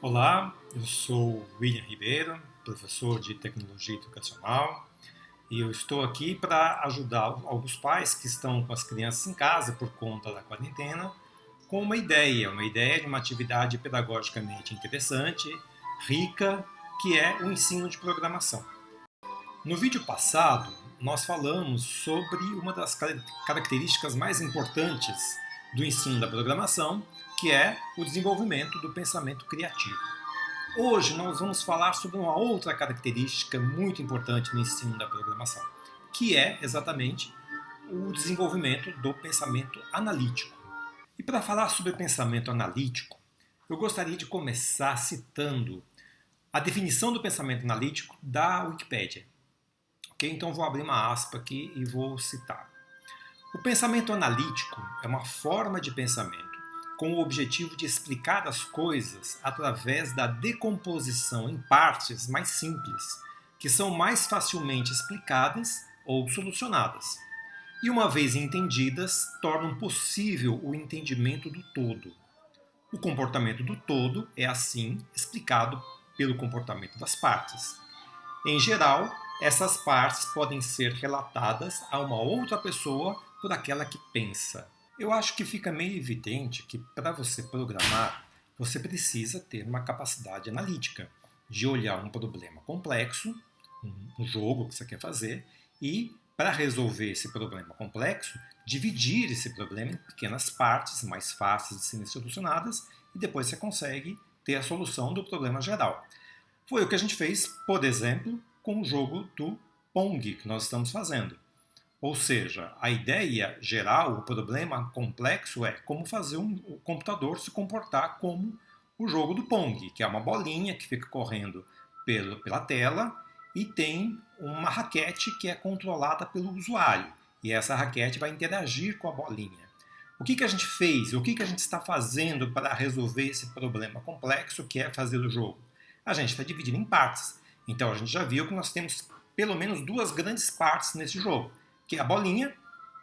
Olá, eu sou William Ribeiro, professor de Tecnologia Educacional, e eu estou aqui para ajudar alguns pais que estão com as crianças em casa por conta da quarentena, com uma ideia de uma atividade pedagogicamente interessante, rica, que é o ensino de programação. No vídeo passado, nós falamos sobre uma das características mais importantes do ensino da programação, que é o desenvolvimento do pensamento criativo. Hoje nós vamos falar sobre uma outra característica muito importante no ensino da programação, que é exatamente o desenvolvimento do pensamento analítico. E para falar sobre pensamento analítico, eu gostaria de começar citando a definição do pensamento analítico da Wikipédia. Ok? Então vou abrir uma aspa aqui e vou citar. O pensamento analítico é uma forma de pensamento com o objetivo de explicar as coisas através da decomposição em partes mais simples, que são mais facilmente explicadas ou solucionadas. E uma vez entendidas, tornam possível o entendimento do todo. O comportamento do todo é, assim, explicado pelo comportamento das partes. Em geral, essas partes podem ser relatadas a uma outra pessoa por aquela que pensa. Eu acho que fica meio evidente que para você programar, você precisa ter uma capacidade analítica de olhar um problema complexo, um jogo que você quer fazer, e para resolver esse problema complexo, dividir esse problema em pequenas partes mais fáceis de serem solucionadas e depois você consegue ter a solução do problema geral. Foi o que a gente fez, por exemplo, com o jogo do Pong que nós estamos fazendo. Ou seja, a ideia geral, o problema complexo é como fazer o computador se comportar como o jogo do Pong, que é uma bolinha que fica correndo pela tela e tem uma raquete que é controlada pelo usuário. E essa raquete vai interagir com a bolinha. O que a gente fez? O que a gente está fazendo para resolver esse problema complexo que é fazer o jogo? A gente está dividindo em partes. Então a gente já viu que nós temos pelo menos duas grandes partes nesse jogo, que é a bolinha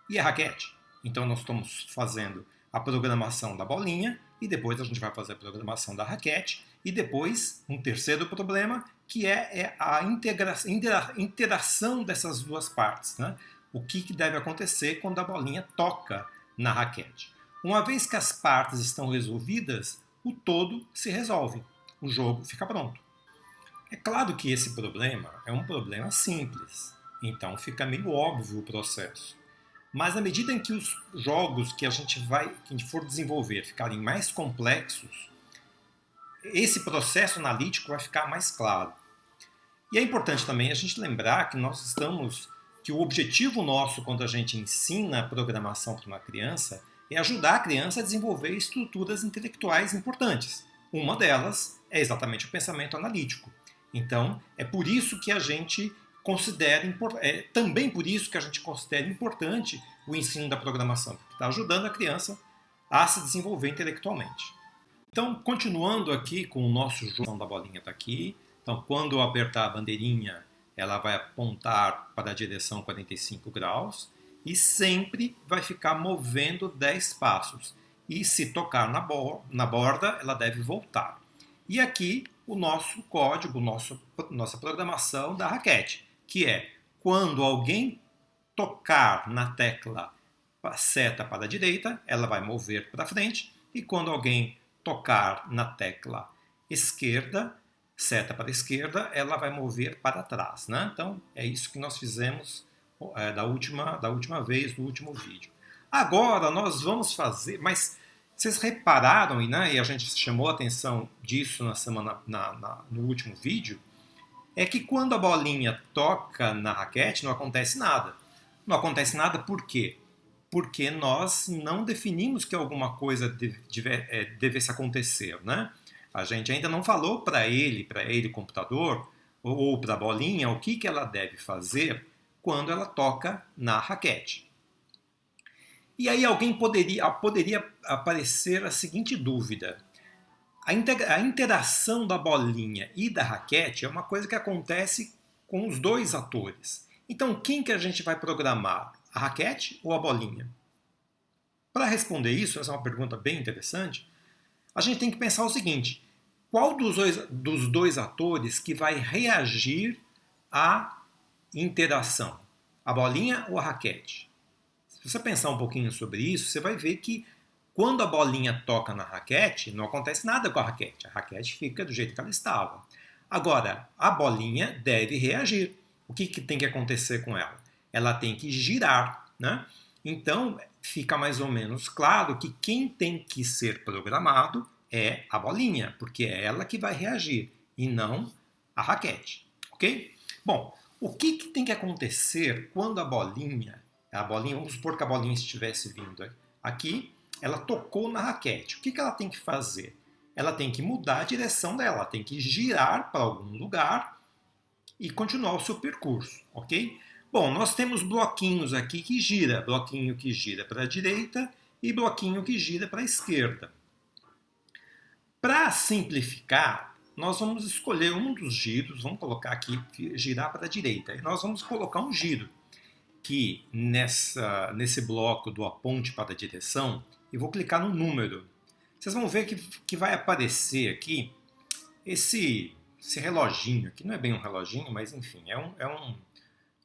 e a raquete. Então nós estamos fazendo a programação da bolinha e depois a gente vai fazer a programação da raquete e depois um terceiro problema que é a interação dessas duas partes. Né? O que deve acontecer quando a bolinha toca na raquete. Uma vez que as partes estão resolvidas, o todo se resolve. O jogo fica pronto. É claro que esse problema é um problema simples, então fica meio óbvio o processo. Mas à medida em que os jogos que a gente for desenvolver ficarem mais complexos, esse processo analítico vai ficar mais claro. E é importante também a gente lembrar que o objetivo nosso quando a gente ensina a programação para uma criança é ajudar a criança a desenvolver estruturas intelectuais importantes. Uma delas é exatamente o pensamento analítico. Então, é por isso que a gente também por isso que a gente considera importante o ensino da programação, porque está ajudando a criança a se desenvolver intelectualmente. Então, continuando aqui com o nosso jogo da bolinha está aqui. Então, quando eu apertar a bandeirinha, ela vai apontar para a direção 45 graus e sempre vai ficar movendo 10 passos. E se tocar na borda, ela deve voltar. E aqui o nosso código, nossa programação da raquete, que é quando alguém tocar na tecla seta para a direita, ela vai mover para frente, e quando alguém tocar na tecla esquerda, seta para a esquerda, ela vai mover para trás. Né? Então, é isso que nós fizemos da última vez, no último vídeo. Agora, nós vamos fazer... Mas vocês repararam, e a gente chamou a atenção disso no último vídeo, é que quando a bolinha toca na raquete, não acontece nada. Não acontece nada por quê? Porque nós não definimos que alguma coisa devesse acontecer, né? A gente ainda não falou para ele, computador, ou para a bolinha, o que ela deve fazer quando ela toca na raquete. E aí alguém poderia aparecer a seguinte dúvida. A interação da bolinha e da raquete é uma coisa que acontece com os dois atores. Então, quem que a gente vai programar? A raquete ou a bolinha? Para responder isso, essa é uma pergunta bem interessante, a gente tem que pensar o seguinte. qual dos dois atores que vai reagir à interação? A bolinha ou a raquete? Se você pensar um pouquinho sobre isso, você vai ver que quando a bolinha toca na raquete, não acontece nada com a raquete fica do jeito que ela estava. Agora, a bolinha deve reagir. O que tem que acontecer com ela? Ela tem que girar, né? Então, fica mais ou menos claro que quem tem que ser programado é a bolinha, porque é ela que vai reagir e não a raquete, ok? Bom, o que tem que acontecer quando a bolinha, vamos supor que a bolinha estivesse vindo aqui, ela tocou na raquete. O que ela tem que fazer? Ela tem que mudar a direção dela, ela tem que girar para algum lugar e continuar o seu percurso, ok? Bom, nós temos bloquinhos aqui que gira, bloquinho que gira para a direita e bloquinho que gira para a esquerda. Para simplificar, nós vamos escolher um dos giros, vamos colocar aqui girar para a direita, e nós vamos colocar um giro que nesse bloco do aponte para a direção, e vou clicar no número. Vocês vão ver que vai aparecer aqui esse reloginho, que não é bem um reloginho, mas enfim, é um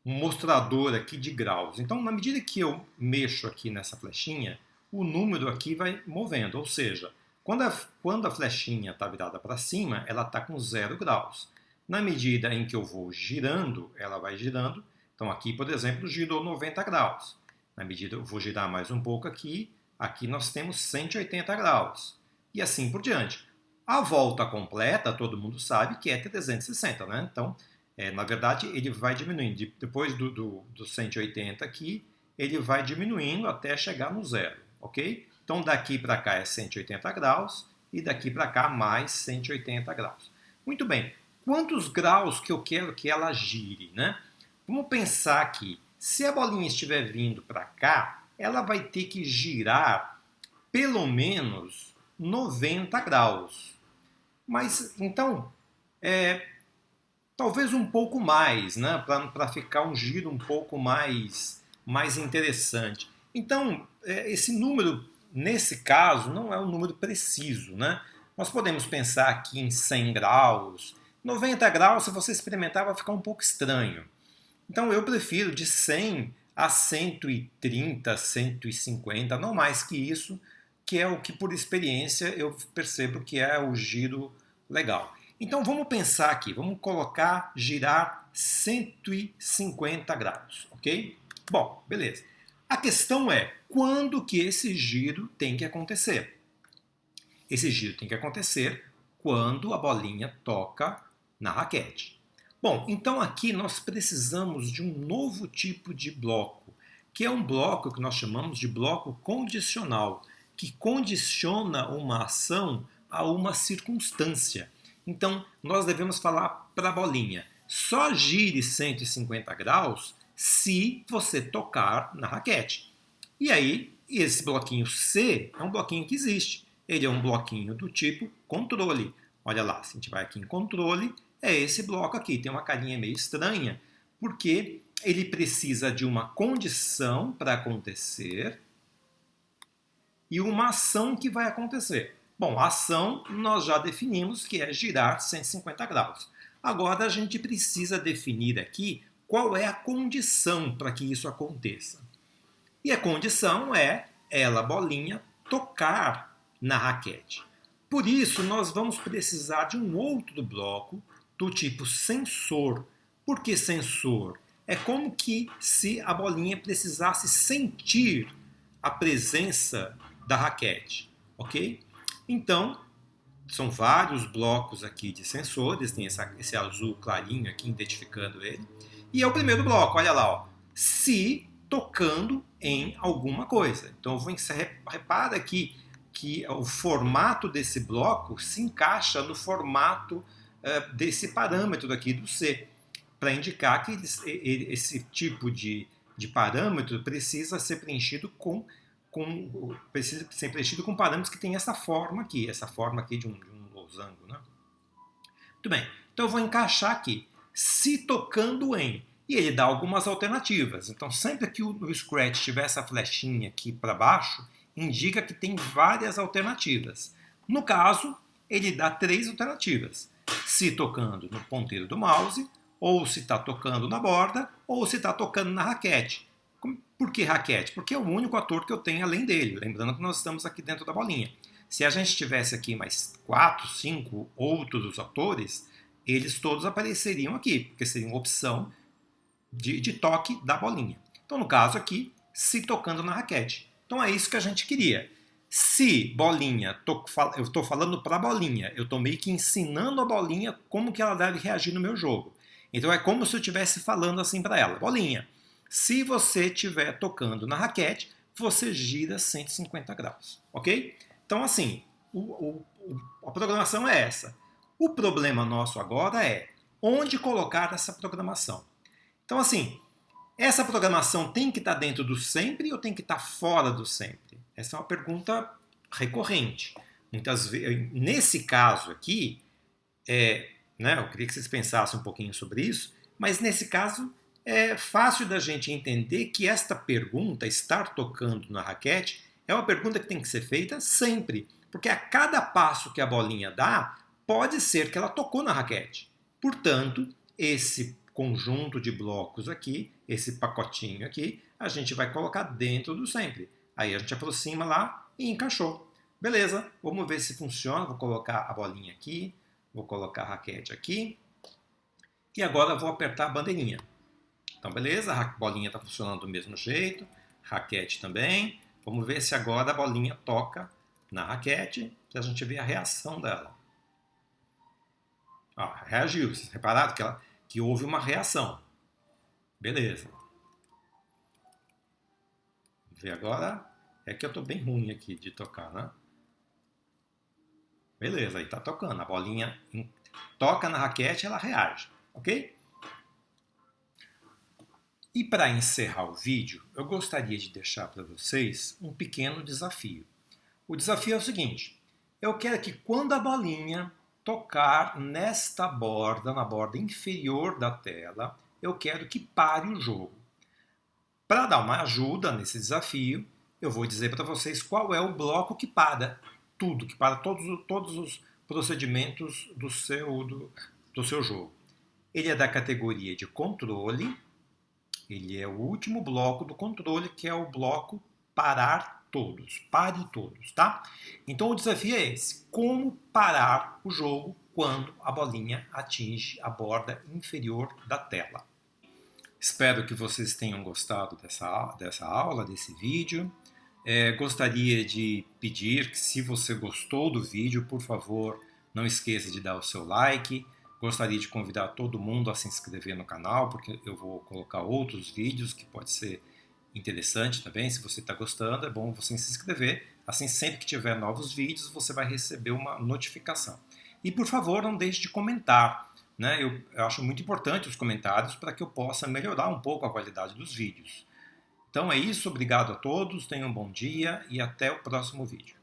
mostrador aqui de graus. Então, na medida que eu mexo aqui nessa flechinha, o número aqui vai movendo, ou seja, quando a flechinha está virada para cima, ela está com 0 graus. Na medida em que eu vou girando, ela vai girando. Então, aqui, por exemplo, girou 90 graus. Na medida eu vou girar mais um pouco aqui nós temos 180 graus. E assim por diante. A volta completa, todo mundo sabe que é 360, né? Então, na verdade, ele vai diminuindo. Depois do 180 aqui, ele vai diminuindo até chegar no 0, ok? Então, daqui para cá é 180 graus e daqui para cá mais 180 graus. Muito bem. Quantos graus que eu quero que ela gire, né? Vamos pensar aqui. Se a bolinha estiver vindo para cá, ela vai ter que girar pelo menos 90 graus. Mas, então, talvez um pouco mais, né? Para ficar um giro um pouco mais interessante. Então, esse número, nesse caso, não é um número preciso, né? Nós podemos pensar aqui em 100 graus. 90 graus, se você experimentar, vai ficar um pouco estranho. Então, eu prefiro de 100 a 130, 150, não mais que isso, que é o que, por experiência, eu percebo que é o giro legal. Então, vamos pensar aqui, vamos colocar, girar 150 graus, ok? Bom, beleza. A questão é, quando que esse giro tem que acontecer? Esse giro tem que acontecer quando a bolinha toca na raquete. Bom, então aqui nós precisamos de um novo tipo de bloco, que é um bloco que nós chamamos de bloco condicional, que condiciona uma ação a uma circunstância. Então, nós devemos falar para a bolinha, só gire 150 graus se você tocar na raquete. E aí, esse bloquinho C é um bloquinho que existe. Ele é um bloquinho do tipo controle. Olha lá, se a gente vai aqui em controle, é esse bloco aqui. Tem uma carinha meio estranha, porque ele precisa de uma condição para acontecer e uma ação que vai acontecer. Bom, a ação nós já definimos que é girar 150 graus. Agora a gente precisa definir aqui qual é a condição para que isso aconteça. E a condição é ela, bolinha, tocar na raquete. Por isso, nós vamos precisar de um outro bloco do tipo sensor. Por que sensor? É como que se a bolinha precisasse sentir a presença da raquete, ok? Então, são vários blocos aqui de sensores, tem esse azul clarinho aqui identificando ele. E é o primeiro bloco, olha lá, ó, se tocando em alguma coisa. Então, repara aqui que o formato desse bloco se encaixa no formato desse parâmetro aqui do C, para indicar que esse tipo de parâmetro precisa ser preenchido precisa ser preenchido com parâmetros que tem essa forma aqui de um losango, né? Muito bem, então eu vou encaixar aqui, se tocando em, e ele dá algumas alternativas. Então sempre que o Scratch tiver essa flechinha aqui para baixo, indica que tem várias alternativas. No caso, ele dá 3 alternativas. Se tocando no ponteiro do mouse, ou se está tocando na borda, ou se está tocando na raquete. Por que raquete? Porque é o único ator que eu tenho além dele. Lembrando que nós estamos aqui dentro da bolinha. Se a gente tivesse aqui mais 4, 5 outros atores, eles todos apareceriam aqui, porque seriam opção de toque da bolinha. Então, no caso aqui, se tocando na raquete. Então, é isso que a gente queria. Se bolinha, eu estou falando para a bolinha, eu estou meio que ensinando a bolinha como que ela deve reagir no meu jogo. Então, é como se eu estivesse falando assim para ela. Bolinha, se você estiver tocando na raquete, você gira 150 graus, ok? Então, assim, a programação é essa. O problema nosso agora é onde colocar essa programação. Então, assim, essa programação tem que estar dentro do sempre ou tem que estar fora do sempre? Essa é uma pergunta recorrente. Muitas vezes, nesse caso aqui, eu queria que vocês pensassem um pouquinho sobre isso, mas nesse caso é fácil da gente entender que esta pergunta, estar tocando na raquete, é uma pergunta que tem que ser feita sempre, porque a cada passo que a bolinha dá, pode ser que ela tocou na raquete. Portanto, esse conjunto de blocos aqui, esse pacotinho aqui, a gente vai colocar dentro do sempre. Aí a gente aproxima lá e encaixou. Beleza, vamos ver se funciona. Vou colocar a bolinha aqui, vou colocar a raquete aqui. E agora vou apertar a bandeirinha. Então, beleza, a bolinha está funcionando do mesmo jeito, raquete também. Vamos ver se agora a bolinha toca na raquete, para a gente ver a reação dela. Ó, reagiu, vocês repararam que houve uma reação. Beleza. Vamos ver agora. É que eu estou bem ruim aqui de tocar, né? Beleza, aí está tocando. A bolinha toca na raquete e ela reage, ok? E para encerrar o vídeo, eu gostaria de deixar para vocês um pequeno desafio. O desafio é o seguinte: eu quero que quando a bolinha tocar nesta borda, na borda inferior da tela, eu quero que pare o jogo. Para dar uma ajuda nesse desafio, eu vou dizer para vocês qual é o bloco que para tudo, que para todos os procedimentos do seu jogo. Ele é da categoria de controle, ele é o último bloco do controle, que é o bloco parar todos, pare todos, tá? Então o desafio é esse: como parar o jogo quando a bolinha atinge a borda inferior da tela. Espero que vocês tenham gostado dessa aula, desse vídeo. Gostaria de pedir que, se você gostou do vídeo, por favor, não esqueça de dar o seu like. Gostaria de convidar todo mundo a se inscrever no canal, porque eu vou colocar outros vídeos que pode ser interessante também. Se você está gostando, é bom você se inscrever. Assim, sempre que tiver novos vídeos, você vai receber uma notificação. E, por favor, não deixe de comentar. Né? Eu acho muito importante os comentários para que eu possa melhorar um pouco a qualidade dos vídeos. Então é isso, obrigado a todos, tenham um bom dia e até o próximo vídeo.